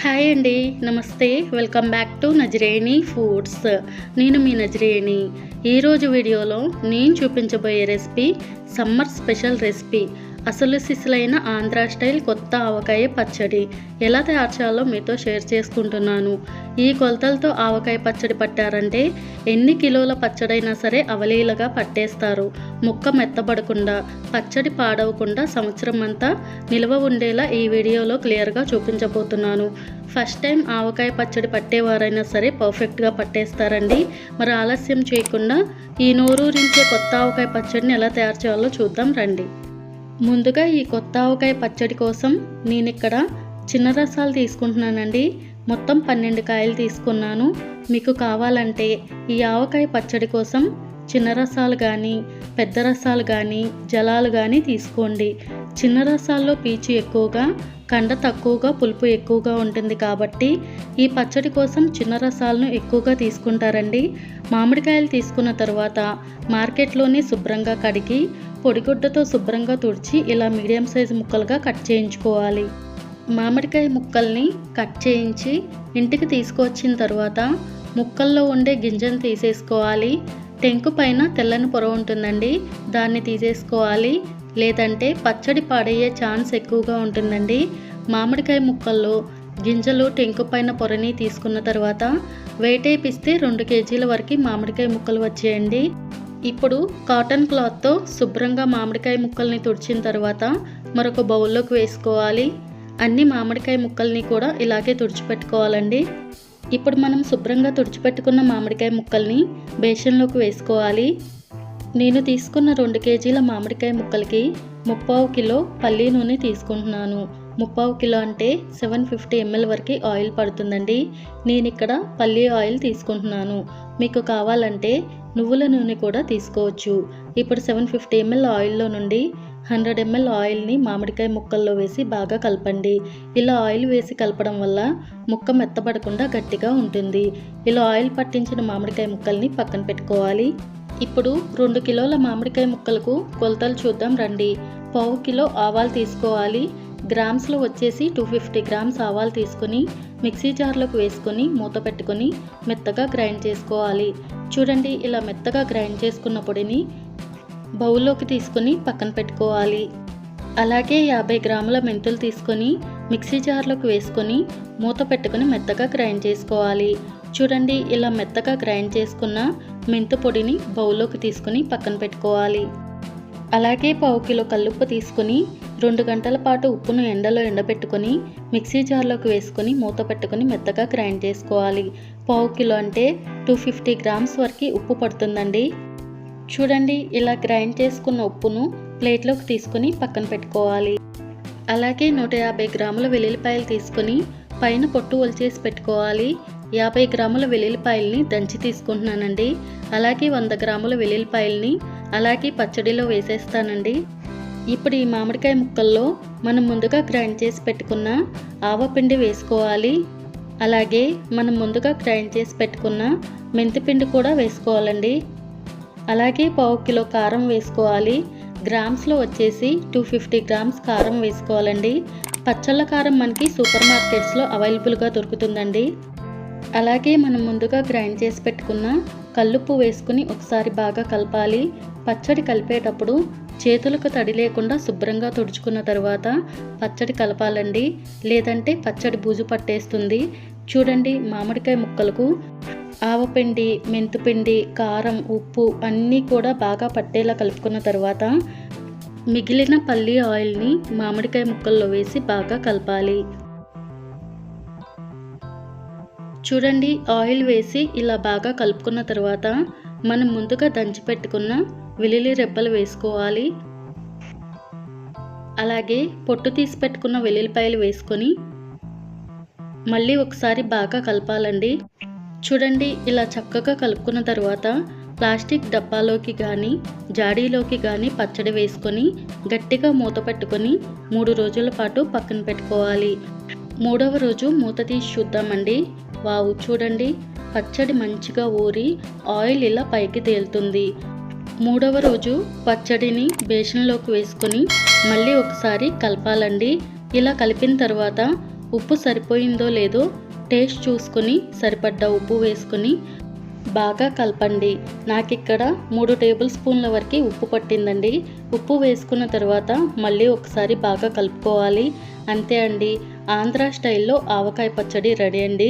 Hi అండి, నమస్తే. Welcome back to Nazareni foods. నేను మీ నజరేణి. ఈరోజు వీడియోలో నేను చూపించబోయే రెసిపీ సమ్మర్ స్పెషల్ రెసిపీ, అసలు సిసలైన ఆంధ్ర స్టైల్ కొత్త ఆవకాయ పచ్చడి. ఎలా తయారు చేయాలో మీతో షేర్ చేసుకుంటున్నాను. ఈ కొలతలతో ఆవకాయ పచ్చడి పట్టారంటే ఎన్ని కిలోల పచ్చడైనా సరే అవలీలగా పట్టేస్తారు. ముక్క మెత్తబడకుండా, పచ్చడి పాడవకుండా సంవత్సరం అంతా నిల్వ ఉండేలా ఈ వీడియోలో క్లియర్గా చూపించబోతున్నాను. ఫస్ట్ టైం ఆవకాయ పచ్చడి పట్టేవారైనా సరే పర్ఫెక్ట్గా పట్టేస్తారండి. మరి ఆలస్యం చేయకుండా ఈ నోరూరించే కొత్త ఆవకాయ పచ్చడిని ఎలా తయారు చేయాలో చూద్దాం రండి. ముందుగా ఈ కొత్త ఆవకాయ పచ్చడి కోసం నేను ఇక్కడ చిన్న రసాలు తీసుకుంటున్నానండి. మొత్తం 12 కాయలు తీసుకున్నాను. మీకు కావాలంటే ఈ ఆవకాయ పచ్చడి కోసం చిన్న రసాలు కానీ, పెద్ద రసాలు కానీ, జలాలు కానీ తీసుకోండి. చిన్న రసాల్లో పీచు ఎక్కువగా, కండ తక్కువగా, పులుపు ఎక్కువగా ఉంటుంది కాబట్టి ఈ పచ్చడి కోసం చిన్న రసాలను ఎక్కువగా తీసుకుంటారండి. మామిడికాయలు తీసుకున్న తర్వాత మార్కెట్లోనే శుభ్రంగా కడిగి పొడిగుడ్డతో శుభ్రంగా తుడిచి ఇలా మీడియం సైజు ముక్కలుగా కట్ చేయించుకోవాలి. మామిడికాయ ముక్కల్ని కట్ చేయించి ఇంటికి తీసుకొచ్చిన తర్వాత ముక్కల్లో ఉండే గింజను తీసేసుకోవాలి. టెంకు పైన తెల్లని పొర ఉంటుందండి, దాన్ని తీసేసుకోవాలి. లేదంటే పచ్చడి పాడయ్యే ఛాన్స్ ఎక్కువగా ఉంటుందండి. మామిడికాయ ముక్కల్లో గింజలు, టెంకు పైన పొరని తీసుకున్న తర్వాత వేటేపిస్తే 2 కేజీల వరకు మామిడికాయ ముక్కలు వచ్చేయండి. ఇప్పుడు కాటన్ క్లాత్తో శుభ్రంగా మామిడికాయ ముక్కల్ని తుడిచిన తర్వాత మరొక బౌల్లోకి వేసుకోవాలి. అన్ని మామిడికాయ ముక్కల్ని కూడా ఇలాగే తుడిచిపెట్టుకోవాలండి. ఇప్పుడు మనం శుభ్రంగా తుడిచిపెట్టుకున్న మామిడికాయ ముక్కల్ని బేషన్లోకి వేసుకోవాలి. నేను తీసుకున్న 2 కేజీల మామిడికాయ ముక్కలకి 3/4 కిలో పల్లీ నూనె తీసుకుంటున్నాను. 3/4 కిలో అంటే 750 ml వరకు ఆయిల్ పడుతుందండి. నేను ఇక్కడ పల్లీ ఆయిల్ తీసుకుంటున్నాను. మీకు కావాలంటే నువ్వుల నూనె కూడా తీసుకోవచ్చు. ఇప్పుడు 750 ml ఆయిల్లో నుండి 100 ml ఆయిల్ని మామిడికాయ ముక్కల్లో వేసి బాగా కలపండి. ఇలా ఆయిల్ వేసి కలపడం వల్ల ముక్క మెత్తబడకుండా గట్టిగా ఉంటుంది. ఇలా ఆయిల్ పట్టించిన మామిడికాయ ముక్కల్ని పక్కన పెట్టుకోవాలి. ఇప్పుడు 2 కిలోల మామిడికాయ ముక్కలకు కొలతలు చూద్దాం రండి. 1/4 కిలో ఆవాలు తీసుకోవాలి. గ్రామ్స్లో వచ్చేసి 250 గ్రామ్స్ ఆవాలు తీసుకొని మిక్సీ జార్లోకి వేసుకొని మూత పెట్టుకొని మెత్తగా గ్రైండ్ చేసుకోవాలి. చూడండి, ఇలా మెత్తగా గ్రైండ్ చేసుకున్న పొడిని బౌల్లోకి తీసుకొని పక్కన పెట్టుకోవాలి. అలాగే 50 గ్రాముల మెంతులు తీసుకొని మిక్సీ జార్లోకి వేసుకొని మూత పెట్టుకొని మెత్తగా గ్రైండ్ చేసుకోవాలి. చూడండి, ఇలా మెత్తగా గ్రైండ్ చేసుకున్న మెంతు పొడిని బౌల్లోకి తీసుకొని పక్కన పెట్టుకోవాలి. అలాగే 1/4 కిలో కల్లుప్పు తీసుకొని 2 గంటల పాటు ఉప్పును ఎండలో ఎండబెట్టుకొని మిక్సీ జార్లోకి వేసుకొని మూత పెట్టుకొని మెత్తగా గ్రైండ్ చేసుకోవాలి. 1/4 కిలో అంటే 250 గ్రామ్స్ వరకు ఉప్పు పడుతుందండి. చూడండి, ఇలా గ్రైండ్ చేసుకున్న ఉప్పును ప్లేట్లోకి తీసుకొని పక్కన పెట్టుకోవాలి. అలాగే 150 గ్రాముల వెల్లుల్లిపాయలు తీసుకొని పైన పొట్టు ఒలిచేసి పెట్టుకోవాలి. 50 గ్రాముల వెల్లుల్లిపాయల్ని దంచి తీసుకుంటున్నానండి. అలాగే 100 గ్రాముల వెల్లుల్లిపాయల్ని అలాగే పచ్చడిలో వేసేస్తానండి. ఇప్పుడు ఈ మామిడికాయ ముక్కల్లో మనం ముందుగా గ్రైండ్ చేసి పెట్టుకున్న ఆవపిండి వేసుకోవాలి. అలాగే మనం ముందుగా గ్రైండ్ చేసి పెట్టుకున్న మెంతిపిండి కూడా వేసుకోవాలండి. అలాగే 1/4 కిలో కారం వేసుకోవాలి. గ్రామ్స్లో వచ్చేసి 250 గ్రామ్స్ కారం వేసుకోవాలండి. పచ్చళ్ళ కారం మనకి సూపర్ మార్కెట్స్లో అవైలబుల్గా దొరుకుతుందండి. అలాగే మనం ముందుగా గ్రైండ్ చేసి పెట్టుకున్న కల్లుప్పు వేసుకుని ఒకసారి బాగా కలపాలి. పచ్చడి కలిపేటప్పుడు చేతులకు తడి లేకుండా శుభ్రంగా తుడుచుకున్న తర్వాత పచ్చడి కలపాలండి, లేదంటే పచ్చడి బూజు పట్టేస్తుంది. చూడండి, మామిడికాయ ముక్కలకు ఆవపిండి, మెంతుపిండి, కారం, ఉప్పు అన్నీ కూడా బాగా పట్టేలా కలుపుకున్న తర్వాత మిగిలిన పల్లి ఆయిల్ని మామిడికాయ ముక్కల్లో వేసి బాగా కలపాలి. చూడండి, ఆయిల్ వేసి ఇలా బాగా కలుపుకున్న తర్వాత మనం ముందుగా దంచి పెట్టుకున్న వెల్లుల్లి రెబ్బలు వేసుకోవాలి. అలాగే పొట్టు తీసి పెట్టుకున్న వెల్లుల్లిపాయలు వేసుకొని మళ్ళీ ఒకసారి బాగా కలపాలండి. చూడండి, ఇలా చక్కగా కలుపుకున్న తర్వాత ప్లాస్టిక్ డబ్బాలోకి కానీ జాడీలోకి కానీ పచ్చడి వేసుకొని గట్టిగా మూత పెట్టుకొని 3 రోజుల పాటు పక్కన పెట్టుకోవాలి. 3వ రోజు మూత తీసి చూద్దామండి. వావ్, చూడండి, పచ్చడి మంచిగా ఊరి ఆయిల్ ఇలా పైకి తేలుతుంది. 3వ రోజు పచ్చడిని బేషన్లోకి వేసుకొని మళ్ళీ ఒకసారి కలపాలండి. ఇలా కలిపిన తర్వాత ఉప్పు సరిపోయిందో లేదో టేస్ట్ చూసుకొని సరిపడ్డ ఉప్పు వేసుకొని బాగా కలపండి. నాకు ఇక్కడ 3 టేబుల్ స్పూన్ల వరకు ఉప్పు పట్టిందండి. ఉప్పు వేసుకున్న తర్వాత మళ్ళీ ఒకసారి బాగా కలుపుకోవాలి. అంతే అండి, ఆంధ్ర స్టైల్లో ఆవకాయ పచ్చడి రెడీ అండి.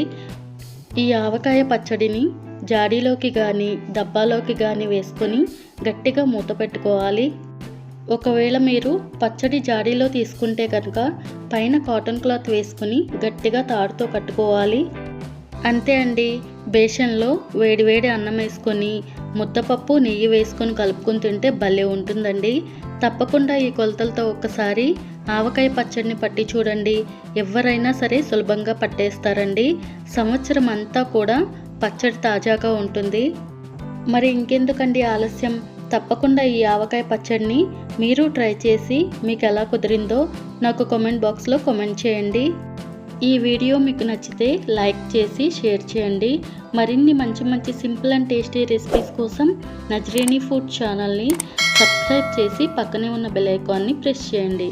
ఈ ఆవకాయ పచ్చడిని జాడీలోకి కానీ డబ్బాలోకి కానీ వేసుకొని గట్టిగా మూత పెట్టుకోవాలి. ఒకవేళ మీరు పచ్చడి జాడీలో తీసుకుంటే కనుక పైన కాటన్ క్లాత్ వేసుకొని గట్టిగా తాడుతో కట్టుకోవాలి. అంతే అండి, బేసన్లో వేడివేడి అన్నం వేసుకొని ముద్దపప్పు నెయ్యి వేసుకొని కలుపుకొని తింటే భలే ఉంటుందండి. తప్పకుండా ఈ కొలతలతో ఒక్కసారి ఆవకాయ పచ్చడిని పట్టి చూడండి. ఎవరైనా సరే సులభంగా పట్టేస్తారండి. సంవత్సరం అంతా కూడా పచ్చడి తాజాగా ఉంటుంది. మరి ఇంకెందుకండి ఆలస్యం, తప్పకుండా ఈ ఆవకాయ పచ్చడిని మీరు ట్రై చేసి మీకు ఎలా కుదిరిందో నాకు కామెంట్ బాక్స్లో కామెంట్ చేయండి. ఈ వీడియో మీకు నచ్చితే లైక్ చేసి షేర్ చేయండి. మరిన్ని మంచి మంచి సింపుల్ అండ్ టేస్టీ రెసిపీస్ కోసం నజ్రేనీ ఫుడ్ ఛానల్ని సబ్స్క్రైబ్ చేసి పక్కనే ఉన్న బెల్ ఐకాన్ని ప్రెస్ చేయండి.